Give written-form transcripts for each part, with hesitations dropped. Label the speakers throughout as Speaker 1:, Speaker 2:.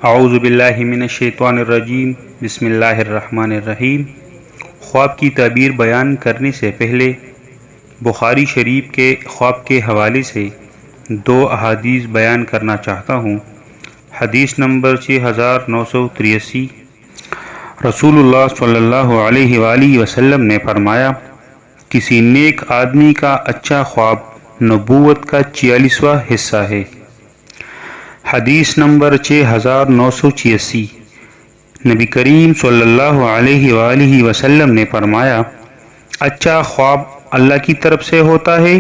Speaker 1: اعوذ باللہ من الشیطان الرجیم بسم اللہ الرحمن الرحیم۔ خواب کی تعبیر بیان کرنے سے پہلے بخاری شریف کے خواب کے حوالے سے دو احادیث بیان کرنا چاہتا ہوں۔ حدیث نمبر 6983، رسول اللہ صلی اللہ علیہ وآلہ وسلم نے فرمایا، کسی نیک آدمی کا اچھا خواب نبوت کا 46واں حصہ ہے۔ حدیث نمبر 6986، نبی کریم صلی اللہ علیہ وآلہ وسلم نے فرمایا، اچھا خواب اللہ کی طرف سے ہوتا ہے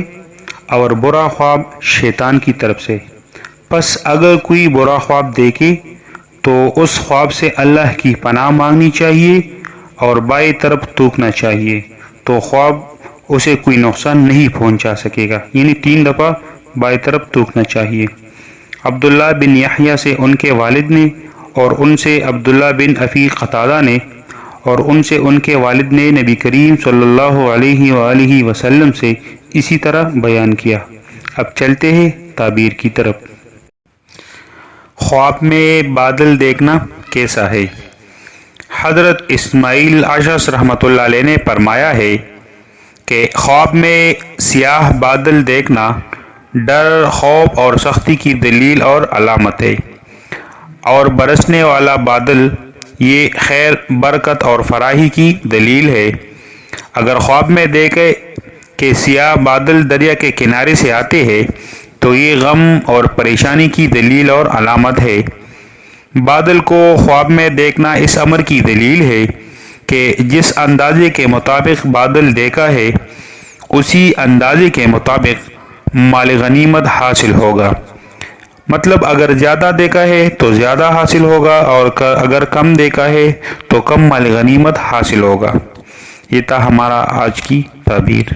Speaker 1: اور برا خواب شیطان کی طرف سے۔ پس اگر کوئی برا خواب دیکھے تو اس خواب سے اللہ کی پناہ مانگنی چاہیے اور بائیں طرف تھوکنا چاہیے، تو خواب اسے کوئی نقصان نہیں پہنچا سکے گا، یعنی 3 دفعہ بائیں طرف تھوکنا چاہیے۔ عبداللہ بن یحییٰ سے ان کے والد نے، اور ان سے عبداللہ بن ابی قتادہ نے، اور ان سے ان کے والد نے نبی کریم صلی اللہ علیہ وآلہ وسلم سے اسی طرح بیان کیا۔ اب چلتے ہیں تعبیر کی طرف۔ خواب میں بادل دیکھنا کیسا ہے؟ حضرت اسماعیل اشعث رحمۃ اللہ علیہ نے فرمایا ہے کہ خواب میں سیاہ بادل دیکھنا ڈر، خوف اور سختی کی دلیل اور علامت ہے، اور برسنے والا بادل یہ خیر، برکت اور فراخی کی دلیل ہے۔ اگر خواب میں دیکھے کہ سیاہ بادل دریا کے کنارے سے آتے ہیں تو یہ غم اور پریشانی کی دلیل اور علامت ہے۔ بادل کو خواب میں دیکھنا اس امر کی دلیل ہے کہ جس اندازے کے مطابق بادل دیکھا ہے اسی اندازے کے مطابق مال غنیمت حاصل ہوگا۔ مطلب اگر زیادہ دیکھا ہے تو زیادہ حاصل ہوگا، اور اگر کم دیکھا ہے تو کم مال غنیمت حاصل ہوگا۔ یہ تھا ہمارا آج کی تعبیر۔